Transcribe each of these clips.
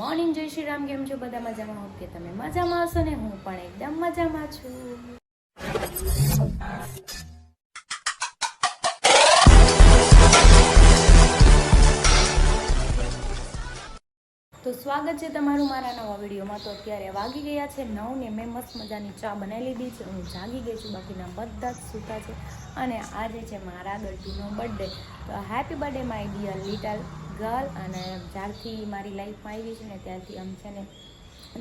Morning, જય શ્રી રામ. કેમ છો બધા? મજામાં? હોપ કે તમે મજામાં હશો ને હું પણ એકદમ મજામાં છું. તો સ્વાગત છે તમારું મારા નવા વિડીયોમાં. તો અત્યારે વાગી ગયા છે 9 ને મેં મસ્ત મજાની ચા બનાવી લીધી છે. હું જાગી ગઈ છું, બાકીના બધા જ સૂતા છે. અને આજે છે મારા ગઢીનો બર્થડે. તો happy birthday my dear little girl. અને જ્યારથી મારી લાઈફમાં આવી છે ને ત્યારથી આમ છે ને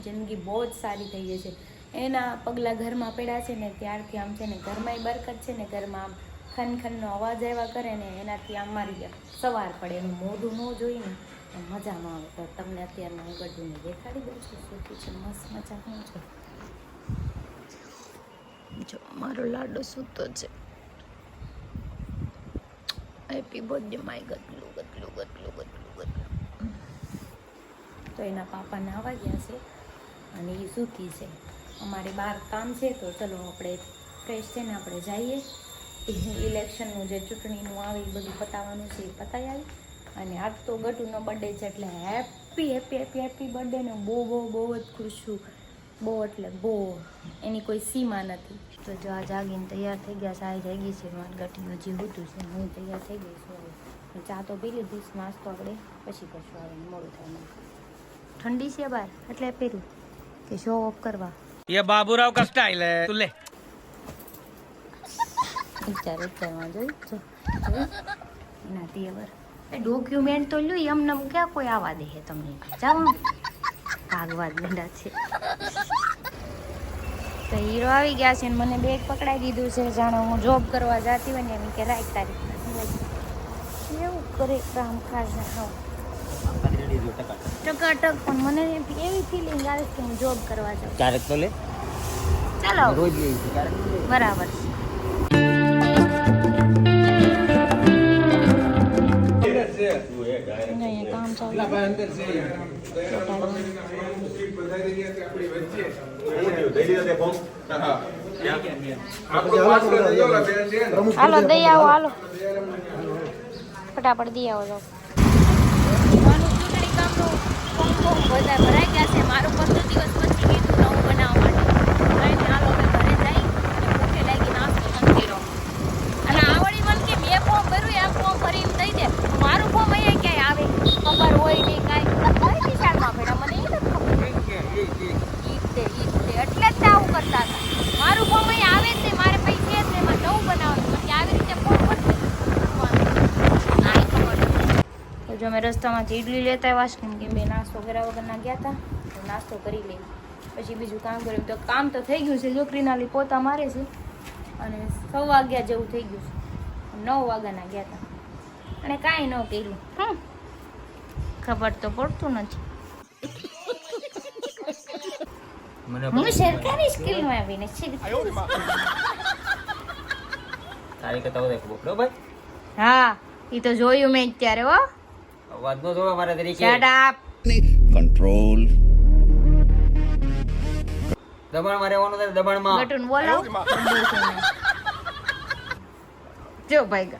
જિંદગી બહુ જ સારી થઈ ગઈ છે. એના પગલાં ઘરમાં પડ્યા છે ને ત્યારથી આમ છે ને ઘરમાંય બરકત છે ને, ઘરમાં આમ ખનખનનો અવાજ આવ્યા કરે ને એનાથી આમ મારી સવાર પડે. એનું મોઢું ન જોઈને મજામાં આવે. તો તમને અત્યારના હું ગઢુને દેખાડી દઉં છું. શું છે મસ્ત મજા શું છે જો મારો લાડો સૂતો છે. હેપી બર્થડે માય ગટલું ગટલું ગટલું ગટલું ગટલું. તો એના પાપા નાવા ગયા છે અને એ સૂતી છે. અમારે બહાર કામ છે તો ચલો આપણે ફ્રેશ થઈને આપણે જઈએ. ઇલેક્શનનું જે ચૂંટણીનું આવે એ બધું પતાવવાનું છે એ પતાવી આવી. અને આજ તો ગટુનો બર્થડે છે એટલે happy happy happy happy birthday ને બહુ બહુ બહુ જ ખુશ છું. બહુ એટલે બહુ, એની કોઈ સીમા નથી. તો જો આ જાગીને તૈયાર થઈ ગયા, સારી જાગી છે. મારી ગટીનું જે હતું છે હું તૈયાર થઈ ગઈ છું. હવે ચા તો પી લીધી, નાસ્તો આપણે પછી કરશું. આવે મોડું થાય મને. ઠંડી છે બહાર એટલે પહેર્યું કે શો ઓફ કરવા. ये बाबूराव का स्टाइल है तू ले વિચારમાં જોઈ એનાથી અવર ડોક્યુમેન્ટ તો લ્યો એમ નમ ક્યાં કોઈ આવવા દે છે તમને? જાઓ ભાગવા જ બેઠા છે. તો હીરો આવી ગયા છે ને મને બેગ પકડાઈ દીધું છે. જાણે હું જોબ કરવા જતી હોય ને એમ કે રાઈટ તારીખ એવું કરે કામ ખાસ ટકાટક. પણ મને એવી ફિલિંગ આવે કે હું જોબ કરવા જાઉં. ક્યારેક તો લે ચાલો રોજ લે ક્યારેક બરાબર છે. કામ ચાલુ હાલો દઈ આવો, હાલો ફટાફટ દઈ આવો. ચૂંટણી કામનું ફોર્મ બધા ભરાઈ ગયા છે. મારું 15 દિવસ પછી કીધું નવું બનાવવા માટે. હાલો હવે ઘરે જઈ ભૂખે લાગી નાસ્તો નથી રહ્યો. અને આવડી મને કે મેં ફોર્મ ભર્યું આ ફોર્મ ભરીને દઈ દે. મારું ફોર્મ અહીંયા ક્યાંય આવે ખબર હોય નહીં કાંઈ કઈ નિશાળમાં ભેડા મને એ નથી ખબર. એટલે જ આવું કરતા હતા. મારું ફોર્મ અહીંયા આવે છે, મારે પૈસે છે એમાં નવું બનાવવાનું. પછી આવી રીતે ફોર્મ ભરતી તો જો મેં રસ્તામાંથી ઇડલી લેતા આવ્યા છે કેમ કે બે નાસ્તો કર્યા વગરના ગયા હતા. તો નાસ્તો કરી લઈ પછી બીજું કામ કર્યું. તો કામ તો થઈ ગયું છે. છોકરીના લી પોતા મારે છે અને 9 વાગ્યા જેવું થઈ ગયું છે. 9 વાગ્યાના ગયા હતા અને કાંઈ ન કર્યું. ખબર તો પડતું નથી. હું સરકારી સ્કૂલમાં આવીને તારી કરતા વધારે ખબર પડે ભાઈ. હા એ તો જોયું મેં અત્યારે. હો અવાજ નો જોવા મારા તરીકે શટ અપ. કંટ્રોલ. દબાણમાં રહેવાનું છે. દબાણમાં ગટુન બોલાવ. જો ભાઈ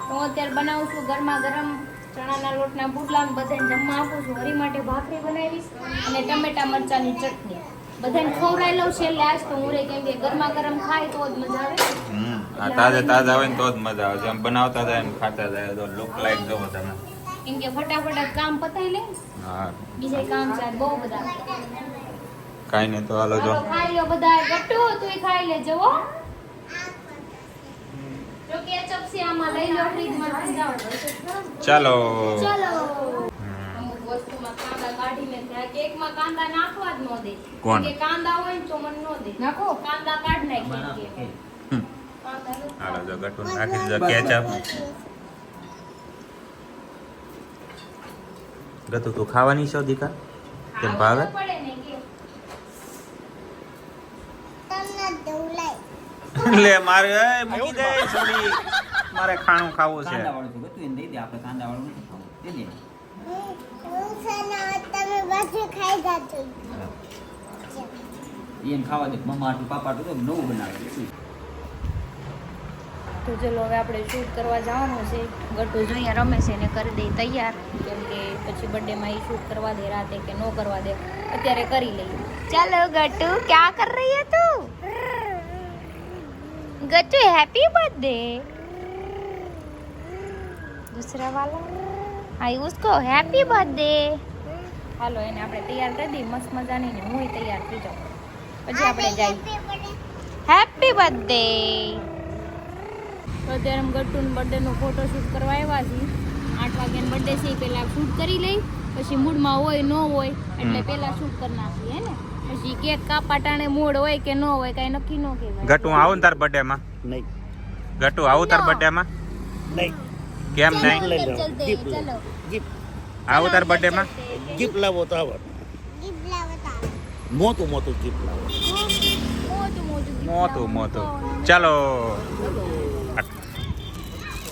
હું અત્યારે બનાવું છું ગરમા ગરમ ચણાના લોટના પુડલા. બધાને જમવા આપું છું. હરી માટે ભાખરી બનાવીશ અને ટમેટા મરચાની ચટણી. બધાને ખવડાવી લઉં છે એટલે આજ તો હું રે કેમ કે ગરમા ગરમ ખાય તો જ મજા આવે. તાજા આવે ને તો જ મજા આવે. જેમ બનાવતા જાય ને ખાતા જાય તો લુક લાઈક જોવો તમે. કેમ કે ફટાફટ કામ પતાવી લે. હા બીજે કામ છે બહુ બધા. કાઈ નહીં તો હાલો જો ખાઈ લો બધા. ગટ્ટુ તું ખાઈ લેજો હો. જો કેચઅપ છે આમાં લઈ લો ફ્રીજમાં જાઓ. ચાલો ચાલો. અમુક વસ્તુમાં કાંદા કાઢીને ત્યાં કેકમાં કાંદા નાખવા જ ન દે. કોણ? કે કાંદા હોય ને તો મને ન દે. નાખો કાંદા કાઢ નાખી કે હાલો જો ગટુ નાખી દીધો કેચઅપ. ગટુ તું ખાવાની છો દીકા? કેમ ભાવે? પડે ને કે લે મારે એ મૂકી દે છોડી. મારે ખાણું ખાવું છે. કાંદા વાળું તો ગતું એને દઈ દે. આપણે કાંદા વાળું નથી ખાવું. દઈ દે. એને ખાવા દે. મમ્મા આટલું પાપા આટલું નવું બનાવે. તો ચલો હવે આપણે શૂટ કરવા જવાનું છે. ગટ્ટુ જો અહીંયા રમે છે ને કરી દે તૈયાર, કેમ કે પછી બર્થડેમાં એ શૂટ કરવા દે રાતે કે નો કરવા દે, અત્યારે કરી લઈએ. ચાલો ગટ્ટુ, ક્યાં કર રહી है तू? गट्टू हैप्पी बर्थडे. दूसरा वाला आई उसको हैप्पी बर्थडे. હાલો એને આપણે તૈયાર કરી દઈએ મસ્ત મજાની ને હું તૈયાર થઈ જાઉં પછી આપણે જઈએ. Happy birthday. તો અત્યારે અમે ગટ્ટુનો બર્થડેનો ફોટોશૂટ કરવા આવ્યા છીએ. 8 વાગ્યાનો બર્થડે છે, પહેલાં શૂટ કરી લઈ, પછી મૂડમાં હોય ન હોય એટલે પહેલાં શૂટ કરી નાખીએ ને. પછી કેક કાપા ટાણે મૂડ હોય કે ન હોય કાંઈ નક્કી ન કહેવાય. ગટુ આવું તાર બર્થડે માં? નહીં. ગટુ આવું તાર બર્થડે માં? નહીં. કેમ નહીં? ચલો આવું તાર બર્થડે માં? ગિફ્ટ લાવો તો આવડ. મોટું મોટું ગિફ્ટ લાવો. મોટું ચાલો.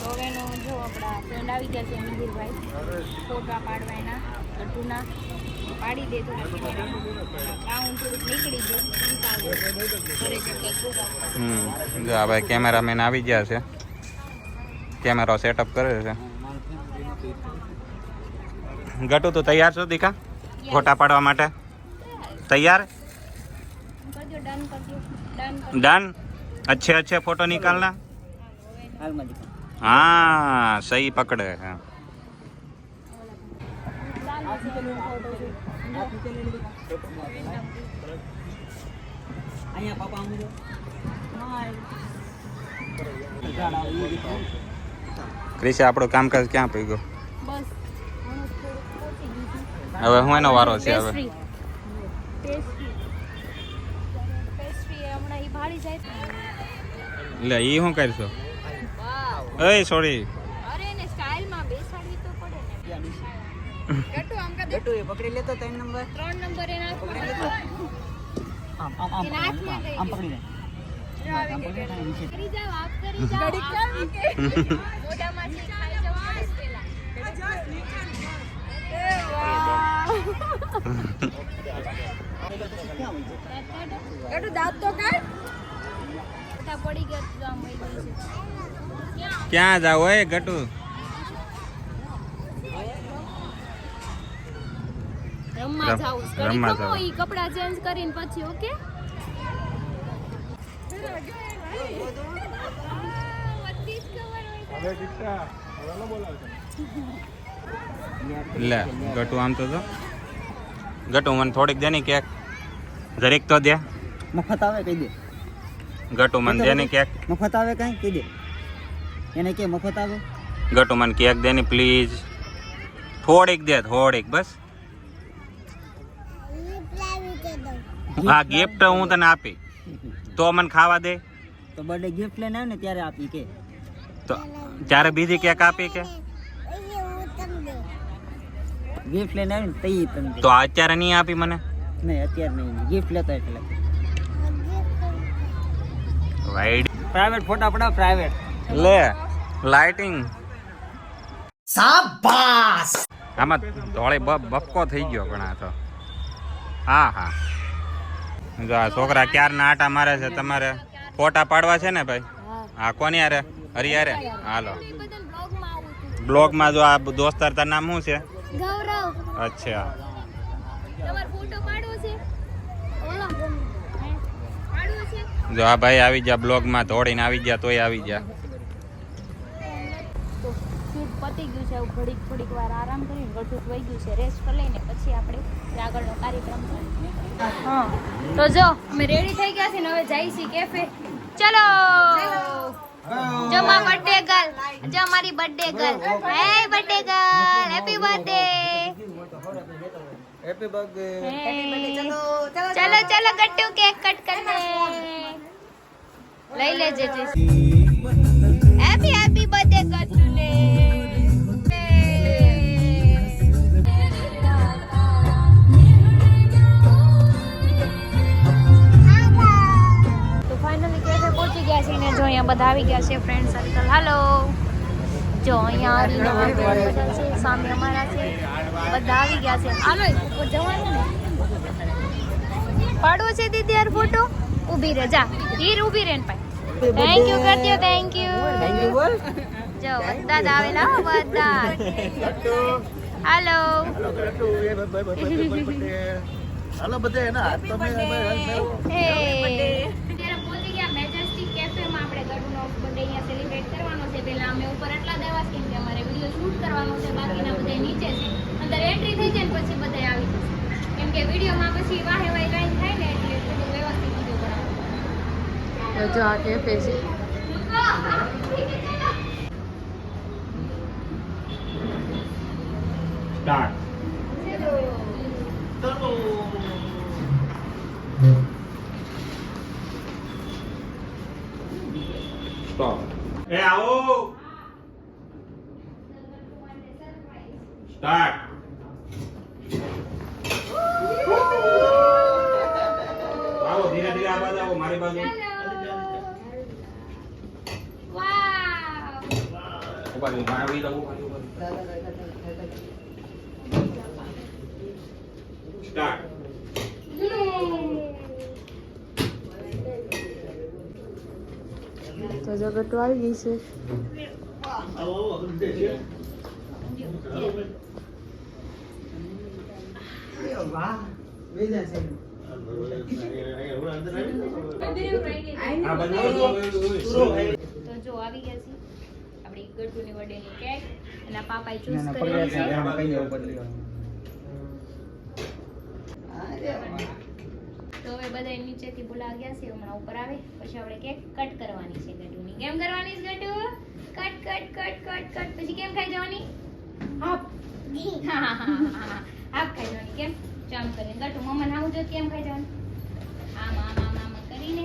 હવેનો જો આપણા ફ્રેન્ડ આવી ગયા છે મિહિરભાઈ, ફોટા પાડવાના ગટ્ટુના પાડી દે તો કાઉન્ટ થોડુંક નીકળી ગયું. જો આ ભાઈ કેમેરામેન આવી ગયા છે, કેમેરો સેટઅપ કરે છે. ગટુ તો તૈયાર છો દીકા ફોટા પાડવા માટે? તૈયાર? કરજો ડન કરજો ડન. डन. अच्छे अच्छे फोटो निकालना. હાલમાં દીકરા. हाँ सही पकड़े हैं. અહીંયા પાપા આમ જો. ક્રિશા આપણો કામકાજ ક્યાં પડી ગયો? બસ હવે હું એનો વારો છે હવે. પેસ્ટ્રી હમણાં ઈ ભાળી જાય. લે ઈ શું કરશો? વાવ. એ સોરી. અરે એને સ્ટાઇલમાં બેસાડવી તો પડે ને. ગટ્ટુ આમ કર દે. ગટ્ટુ એ પકડી લેતો 3 નંબર. 3 નંબર એના હાથમાં. આમ આમ આમ એના હાથમાં આમ પકડી લે. કરી જાવ આપ કરી જાવ. મોઢામાંથી ખાઈ જવું પડે પેલા. એ વાહ. ગટ્ટુ દાંત તો કાઢ. મોઢા પડી ગયા તો આમ વઈ ગઈ છે. ક્યાં જાવ એ ગટુ? રમવા જાવું છે. રમવા ઘડી જાવું. ખમો ઈ કપડા ચેન્જ કરીને પછી ઓકે. લે ગટુ આમ તો જો. ગટુ મને થોડીક દે ની કેક, જરીક તો દે. મફત આવે કહી દે. ગટુ મને દે ની કેક. મફત આવે કાંઈ કહી દે. એને કે મફત આવે. ગટુ મને કેક દે ની પ્લીઝ. થોડીક દે, થોડીક બસ. હા ગિફ્ટ હું તને આપી તો મને ખાવા દે. તો બર્થડે ગિફ્ટ લઈને આવે ને ત્યારે આપી કે. તો ત્યારે બીજી કેક આપી કે? ગિફ્ટ લઈને આવે ને તઈ તમને દે. તો અત્યારે નહીં આપી મને? નહીં અત્યારે નહીં, ગિફ્ટ લેતા એટલે. વાઈડ પ્રાઇવેટ ફોટા પડાવ પ્રાઇવેટ. લે લાઇટિંગ. શાબાશ. આમાં ધોળે બપકો થઈ ગયો પણ આ તો. હા હા જો આ છોકરા ક્યારના આટા મારે છે. તમારે ફોટા પાડવા છે ને ભાઈ? હા કોની હારે? હરી હારે? હાલો ઈ બધાને બ્લોગમાં આવું છું. બ્લોગમાં જો આ દોસ્તાર તાર નામ શું છે? ગૌરવ. અચ્છા તમારો ફોટો પાડવો છે? ઓલો પાડવો છે? જો આ ભાઈ આવી ગયા બ્લોગમાં, દોડીને આવી ગયા તોય આવી ગયા. તો શૂટ પતી ગયું છે. હવે થોડીક વાર આરામ કરીને ગટુ વહી ગયું છે, રેસ્ટ કરી લઈને પછી આપણે આગળનો કાર્યક્રમ કરીએ. હા તો જો અમે રેડી થઈ ગયા છે ને હવે જઈએ છીએ કેફે. ચલો જો મારી બર્થડે ગર્લ, જો મારી બર્થડે ગર્લ. હે birthday girl, happy birthday. Happy birthday. ચલો ચલો ગટ્ટુ કેક કટ કરને લઈ લેજે. હેપી હેપી બર્થડે ગટ્ટુ ને. તો ફાઇનલી કેફે પહોંચી ગયા છે ને જો અહીંયા બધા આવી ગયા છે ફ્રેન્ડ સર્કલ. હાલો જો અહીંયા આવીને બધા છે, સામે અમારા છે, બધા આવી ગયા છે. હાલો ઉપર જવાનું ને. પાડવો છે દીદી યાર ફોટો? ઊભી રહે જા હીર, ઊભી રહે ને પાઈ. થેન્ક યુ કરજો થેન્ક યુ થેન્ક યુ બોલ. જો બધા જ આવેલા હો બધા હાલો હાલો બધે એના હાથ તમે હે ત્યારે પહોંચી ગયા મેજેસ્ટિક કેફેમાં. આપણે ગઢનો બર્થડે અહીંયા સેલિબ્રેટ કરવાનો છે. પહેલા અમે ઉપર એટલા દેવા કેમ કે અમારે વિડીયો શૂટ કરવાનો છે, બાકીના બધા નીચે છે. અંદર એન્ટ્રી થઈ જાય ને પછી બધા આવી જશે, કેમ કે વિડીયોમાં પછી વાહે વાહે લાઈન થાય ને એટલે થોડું વ્યવસ્થિત વિડીયો બનાવવાનો. જો આ કેફે છે. સ્ટાર્ટ. સ્ટોપ. એ આવો. સ્ટાર્ટ. આવો ધીરે ધીરે આ બાજુ આવો, મારી બાજુ. વાવ ઉભા રહો, મારી બાજુ ઉભા રહો. સ્ટાર્ટ. તો જગત આવી ગઈ છે. આ બાજુ તો જો આવી ગયા છે આપણી ગઢુની બર્થડેની કેક. એના પાપાએ ચૂઝ કરેલી છે. તો હવે બધા નીચેથી બોલા ગયા છે, હમણાં ઉપર આવે પછી આપણે કેક કટ કરવાની છે ગઢુની. કેમ કરવાની છે ગઢુ? Cut cut cut cut cut. પછી કેમ ખાઈ જવાની? હાફ. હાફ ખાઈ જવાની. કેમ? જામ કરીને ગઢુ મમ્માને આવું જો કેમ ખાઈ જવાની? આમ આમ આમ આમ કરીને.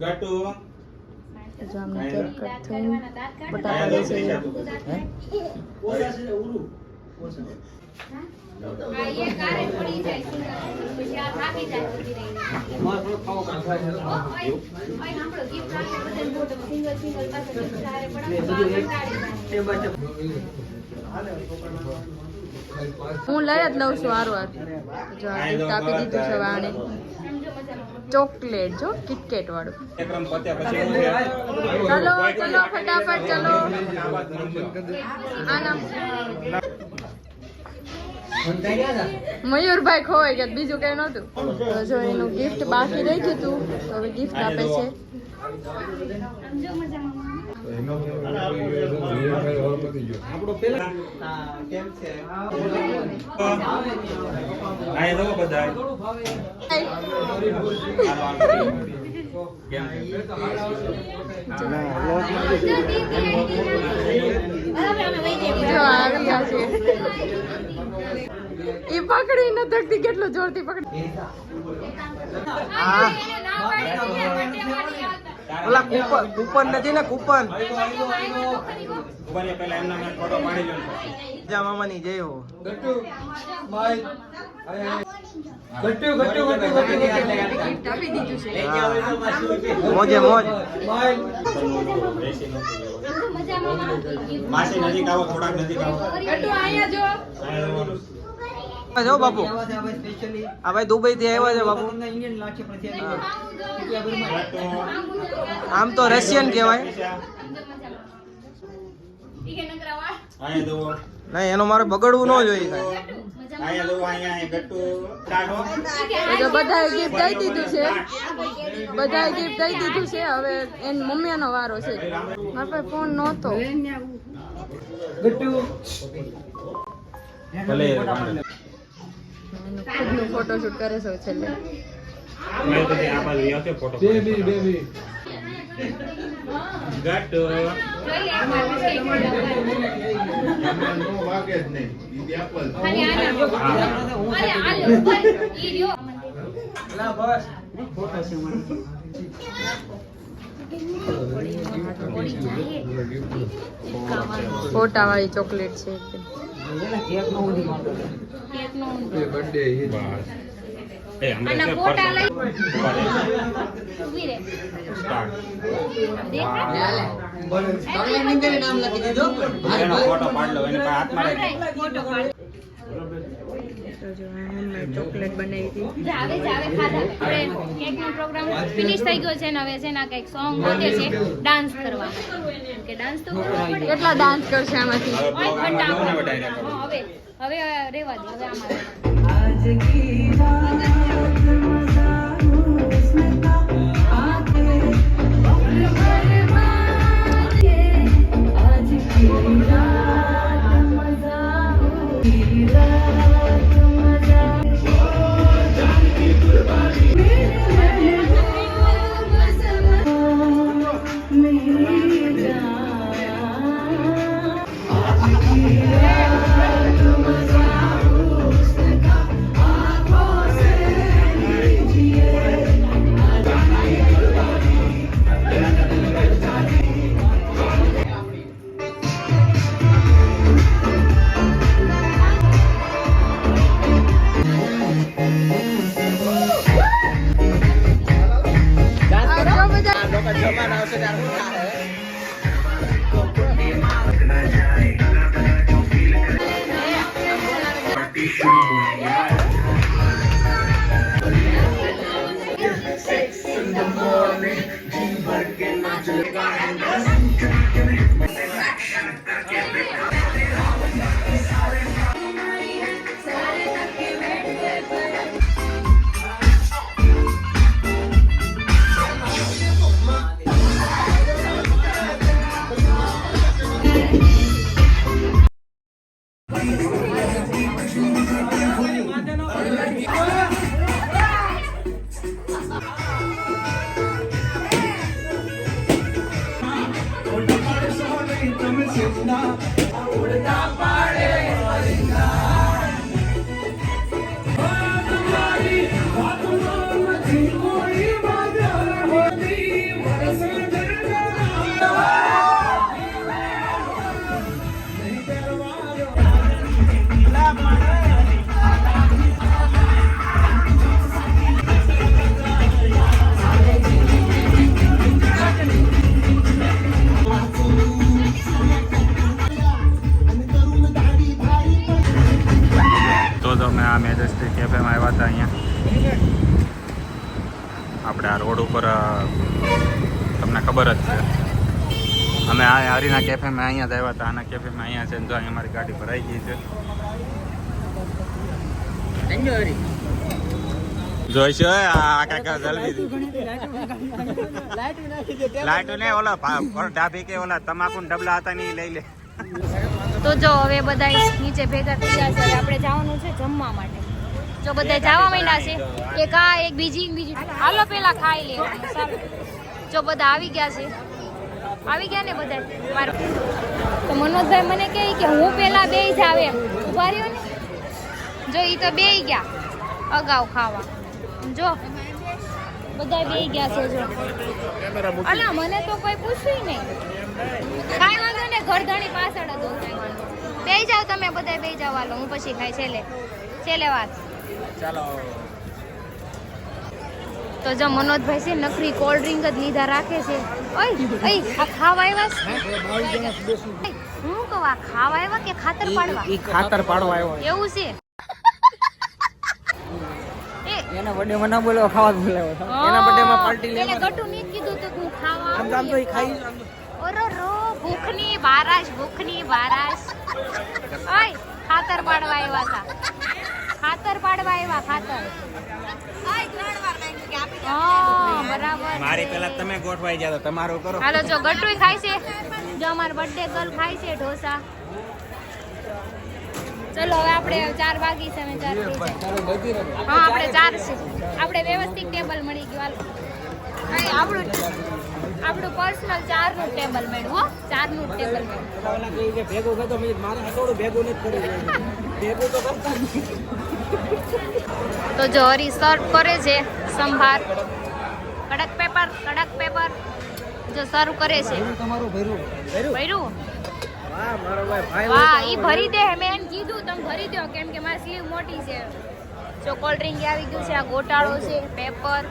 ગટુ. જો આમને કેક કટ થઈને દાંત કાઢ. બટાકા દે છે. આ એ કારે પડી જાય પછી આ થાકી જાય ઉભી રહીને. ઓય સાંભળો, gift આપે બધાને મોટો સિંગલ સિંગલ પાસે gift હારે પડાવે તો આ કંટાળી જાય. હું લઈ જ લઉં છું વારવાર. જો આ gift આપી દીધું છે વાણે. સમજો મજામાં. ચોકલેટ જો કિટકેટ વાળું. એકરમ પત્યા પછી હું છે? ચલો ચલો ફટાફટ ચલો. આના મયુરભાઈ ખોવાઈ ગયા, બીજું કઈ નહોતું. તો જો એનું ગિફ્ટ બાકી રહી ગયું હતું તો હવે ગિફ્ટ આપે છે. સમજો મજામાં. આયા દો બધા. કેમ છે? જો આવી ગયા છે. એ પકડી ન થકતી, કેટલું જોરથી પકડી. ઓલા કૂપન નથી ને કૂપન. ઉભા રહો, પહેલા એમના મેં ફોટો પાડી લો. જા મામાની જય હો. ગિફ્ટ આપી દીધું છે. મોજે મોજ. માસી નજીક આવો, થોડાક નજીક આવો. ગટ્ટુ અહીંયા જો. જો બાપુ આ ભાઈ દુબઈ થી આવ્યા છે બાપુ. આમ તો રશિયન કહેવાય. આયા દો. નહીં એનો મારે બગડવું ન જોઈએ કાંઈ. આયા દો, અહીંયા ગટ્ટુ. કાઢો. તો બધાએ ગિફ્ટ દઈ દીધું છે. બધાએ ગિફ્ટ દઈ દીધું છે. હવે એન મમ્મીનો વારો છે. મારા પાસે ફોન નહોતો. ભલે ખુદનું ફોટોશૂટ કરે છે છેલ્લે. મેં તો આ બાજુ આવશે ફોટો ગટ વાગે જ નહીં ઈ એપલ ફોટા વાળી ચોકલેટ છે એ હમણાં છે ફોટા લઈ સ્ટાર્ટ ઉભી રે એનો ફોટો પાડ લો એને હાથમાં રાખી ચોકલેટ બનાવી હતી જાવે ખાધા આપણે કેક નો પ્રોગ્રામ ફિનિશ થઈ ગયો છે ને હવે છે ને કઈક સોંગ ગોતે છે ડાન્સ કરવા કે ડાન્સ તો કરવો પડે કેટલા ડાન્સ કરશે આમાંથી હવે ઓય પ્રોગ્રામ ઘંટા કોને ડાયરેક્ટ કરો હવે રેવા દે હવે આમાં મેજેસ્ટિક કેફેમાં આવ્યા હતા અહીંયા આપણે આ રોડ ઉપર તમને ખબર જ છે અમે આ હરીના કેફેમાં અહીંયા જ આવ્યા હતા આના કેફેમાં અહીંયા છે જો અહીંયા અમારી ગાડી ભરાઈ ગઈ છે જોઈશો આ કાકા જલ્દી લાઈટ ને ઓલા ડાભી કે ઓલા તમાકુ ડબલા હતા ને લઈ લે તો જો હવે બધા નીચે ભેગા થઈ ગયા છે હવે આપણે જવાનું છે જમવા માટે જો બધા જવા માંડ્યા છે એક આ એક બીજી હાલો પેલા ખાઈ લેવાનું ચાલો જો બધા આવી ગયા ને બધા તો મનોજભાઈ મને કહે કે હું પેલા બેય જાવ એમ ઉભા રહ્યો ને જો ઈ તો બેય ગયા અગાઉ ખાવા જો બધા બેય ગયા છે જો અલા મને તો કોઈ પૂછ્યું નહીં કાંઈ વાંધો ને ઘરધણી પાછળ જ બેય જાવ તમે બધા બેય જાવ હાલો હું પછી ખાઈ છેલ્લે વાત ચાલો તો જો મનોજભાઈ છે નકરી કોલ્ડ ડ્રિંક જ લીધા રાખે છે ઓય આ ખાવા આવ્યા હું કહું આ ખાવા આવ્યા કે ખાતર પાડવા ખાતર પાડવા આવ્યો એવું છે એના બર્થડે માં ના બોલાવો ખાવા બોલાવો એના બર્થડે માં પાર્ટી એને લેવા ગટુ નહીં કીધું તો હું ખાવા આમ તો એ ખાઈ ઓરો રો ભૂખની બારાશ ઓય ખાતર પાડવા આવ્યા હતા ખાતર પાડવા આવ્યા ખાતર હા બરાબર મારી પેલા તમે ગોઠવાઈ જાવ તમારું કરો હાલો જો ગટુય ખાય છે જો અમાર બર્થડે ગર્લ ખાય છે ઢોસા ચલો હવે આપણે 4 વાગી છે અમે 4 થઈ જાય. હા આપણે 4 છે. આપણે વ્યવસ્થિત ટેબલ મળી ગયું. હાલો અહીં આપણું પર્સનલ 4 નું ટેબલ મળ્યું હો. 4 નું ટેબલ મળ્યું. તો જો હરી સર્વ કરે છે સંભાર. કડક પેપર જો સર્વ કરે છે. ભર્યું વાહ ઈ ભરી દે. મેં એને કીધું તમે ભરી દો કેમ કે મારી સ્લીવ મોટી છે. જો કોલ્ડ ડ્રિંક આવી ગયું છે. આ ગોટાળો છે, પેપર,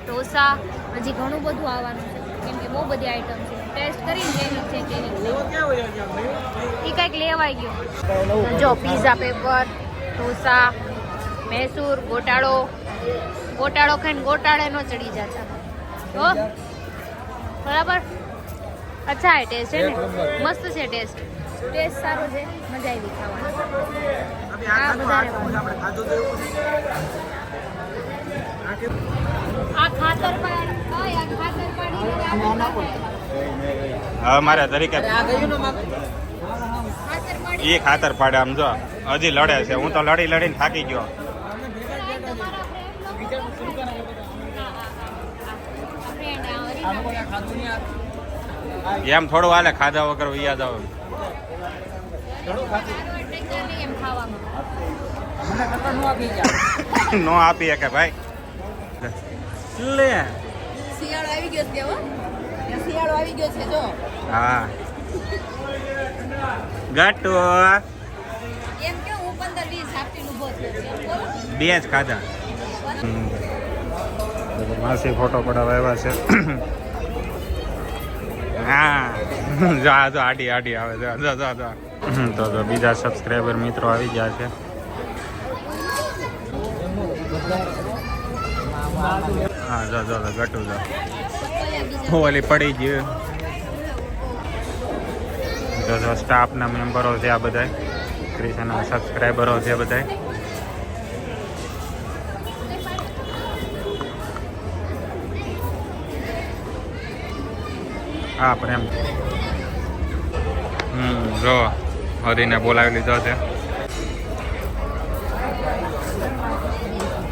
ઢોસા, હજી ઘણું બધું આવવાનું છે કેમ કે બહુ બધી આઈટમ છે. ટેસ્ટ કરીને કેવી છે કેવી ઈ કંઈક લેવાઈ ગયું. જો પીઝા, પેપર, ઢોસા, મૈસૂર, ગોટાળો ખાઈને ગોટાળે નો ચડી જતા તો બરાબર. અચ્છા है टेस्ट है ने मस्त છે ટેસ્ટ સારો છે. મજા આવી ખાવાની. આ ખાતર હવે મારા તરીકે એ ખાતર પાડે. આમ જો હજી લડે છે. હું તો લડીને થાકી ગયો. એમ થોડું હાલે ખાધા વગર યાદ આવે. નો આપી કે ભાઈ લે શિયાળો આવી ગયો છે. શિયાળો આવી ગયો છે જો. હા ગટુ એમ કે હું 15-20 આપીને ઊભો થયો છે. બે જ ખાધા. માસી ફોટો પડાવવા આવ્યા છે. હા જો આડી આવે તો બીજા સબસ્ક્રાઈબર મિત્રો આવી ગયા છે. હા જો ગટુ ઓલી પડી ગયું. જો સ્ટાફના મેમ્બરો છે આ બધા. ક્રિશાના સબસ્ક્રાઈબરો છે બધા. હા પ્રેમ જો હરીને બોલાવી લીધો છે.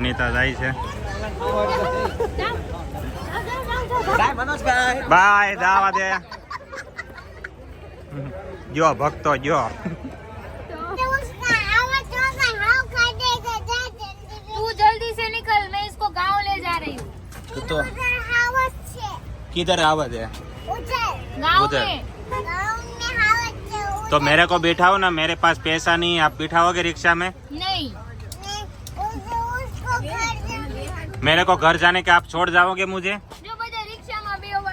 નીતા જાય છે. બાય દાવા દે. જો ભક્તો જો तू जल्दी से निकल. मैं इसको गांव ले जा रही हूँ. तो किधर आवाज है? गांव उधर. में तो मेरे को बिठाओ ना. मेरे पास पैसा नहीं. आप बिठाओगे रिक्शा में? नहीं. मेरे को घर जाने के आप छोड़ जाओगे मुझे? जो बजे रिक्शा में भी आवा.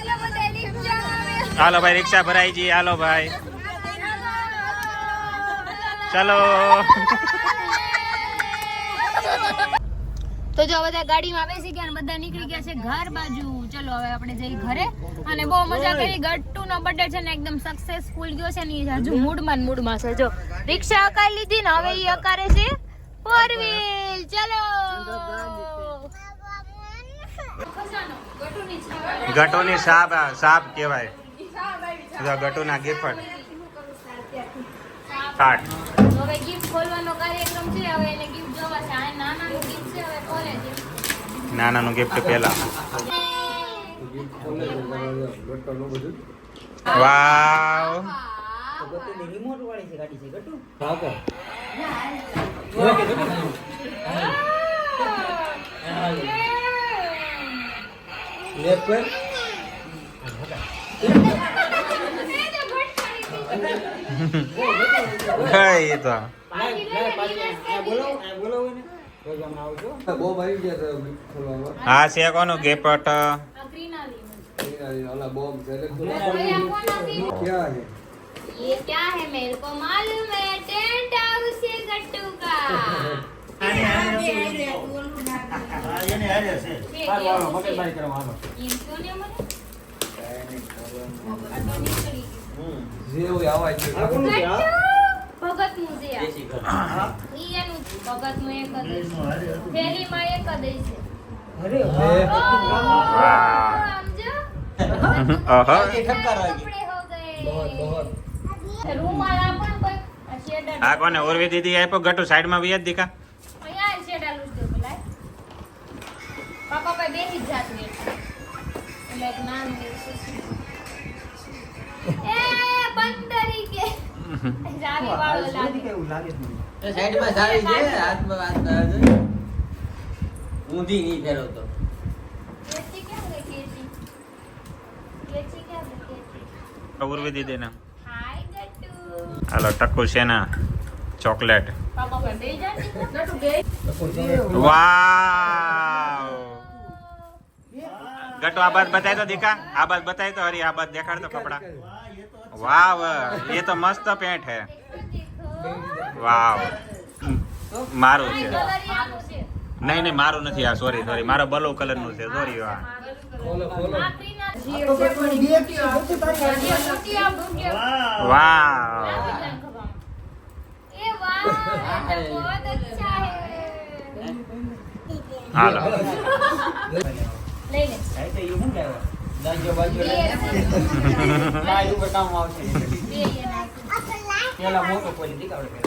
जो बजे रिक्शा में. हालो भाई रिक्शा भराई जी. हालो भाई चलो. તો જો બધા ગાડીમાં બેસી ગયા અને બધા નીકળી ગયા છે ઘર બાજુ. ચલો હવે આપણે જઈ ઘરે. અને બહુ મજા કરી. ગટ્ટુનો બર્થડે છે ને એકદમ સક્સેસફુલ ગયો છે ને હજુ મૂડમાં છે. જો રિક્ષા અકાઈ લીધી ને હવે ઈ અકારે છે 4 વ્હીલ. ચલો ગટોની સાપ કહેવાય. ગટોના ગિફ્ટ કાટ. હવે ગિફ્ટ ખોલવાનો કાર્યક્રમ છે. હવે એને ગિફ્ટ જોવા છે. આ નાનાનું ગિફ્ટ છે. હવે ખોલે છે. નાનાનું ગિફ્ટ પેલા. વાવ રિમોટ વાળી છે ગાડી છે ગટુ. લેફ્ટ પર એ તો હા છે કોનું ગિફ્ટ? ये क्या है मेरे को मालूम है. टेंट हाउस है गट्टू का. ભગત નું છે. ભગત નું એક થેલીમાં એક જ છે. આહા कपड़े हो गए. रुमाल अपन कोई આ કોને ઓરવી દીદી આપ્યો ગટુ સાઈડમાં બી જ દીકા અહીંયા શેડાલું જ દે પેલા પાપા પાસે બેહી જ જાતું એટલે એક નાનું એ બંદરી કે જાવી વાળો લાગે કેવું લાગે છે સાઈડમાં સારી છે હાથમાં વાત કરે છે ઊંધી નહીં ફેરવતો કેચી કેમ રે કેચી કેચી કેમ રે કેચી ઓરવી દીદી ને હાય ગટ્ટુ હાલો ટક્કુ છે ને ચોકલેટ પાપા પાસે બેહી જાતી ગટ્ટુ બે વાવ ગટુ આ બાદ બતાય તો દીકા આ બાદ બતાય તો હરી આ બાદ દેખાડ તો કપડા વાવ ये तो मस्त पेंट है વાવ મારું છે કલરિયાનું છે નહીં નહીં મારું નથી આ સોરી સોરી મારો બલો કલર નું છે સોરી વાહ માત્રીના આ તો ગટુની બે છે ગટુ તારી ये मोटी आप ढूंढिए વાવ ए वाह बहुत अच्छा है હાલો ले ले આ તો ઈ હું લાવ્યો દાજો બાજુ ये લાઈ ઉપર કામ આવશે ये ना પેલા મોટો કોઈ દીકાવડે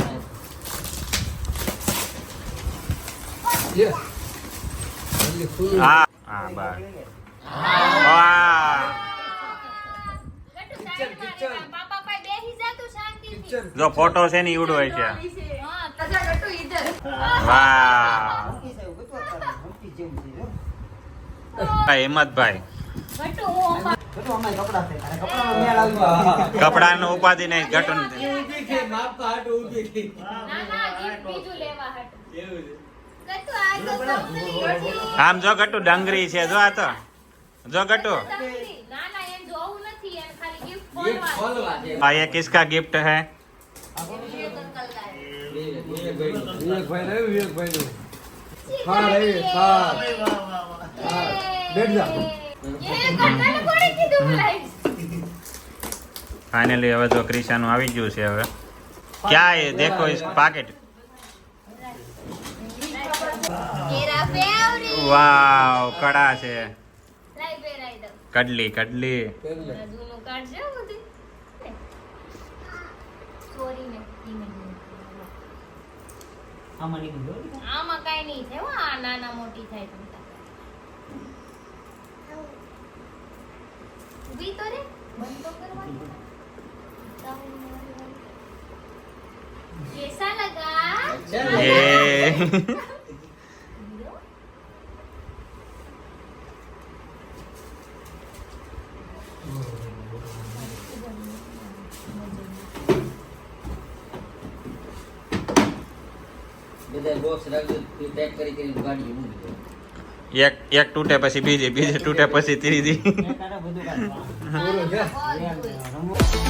હા હા બસ વાહ ગટ્ટુ સાઈડ માં પાપા પાસે બેહી જા તું શાંતિથી જો ફોટો છે ને ઈવડો હોય છે હા તજા ગટ્ટુ ઈધર વાહ મૂકી છે ગટુ મૂકી જેવું છે જો ભાઈ હિંમતભાઈ ગટ્ટુ હું ગટુ અમારે કપડા છે અને કપડામાં મેળ આવી ગયો કપડાનો ઉપાધિ નહીં ગટુ ઊંધી છે માપ તો હાટ ઊભી થઈ ના ના ગિફ્ટ બીજું લેવા હતું એવું છે ગટ્ટુ આ તો કંપની હતી આમ જો ગટુ ડંગરી છે જો આ તો જો ગટુ ના ના એમ જોવું નથી એમ ખાલી ગિફ્ટ ये ખોલવા खोलवा दे આ ये किसका गिफ्ट है फाइनली હવે તો ક્રિશાનું આવી ગયું છે હવે क्या है देखो इस पैकेट मेरा फेवरेट वाव કડા છે લાઈ પહેરાઈ દો કડલી કડલી જૂનું કાર્ડ છે બધું સોરી ને આમાં નીકળી ગયો આમાં કાઈ નહીં થાય હો, આ નાના મોટી થાય તો ઊભી તો રે બંધ તો કરવાની कैसा लगा એ બધા બોક્સ રાખજો પેક કરી ગાડી મૂકી દો એક એક તૂટે પછી બીજી બીજી તૂટે પછી ત્રીજી તારે બધું કાઢવાનું बहुत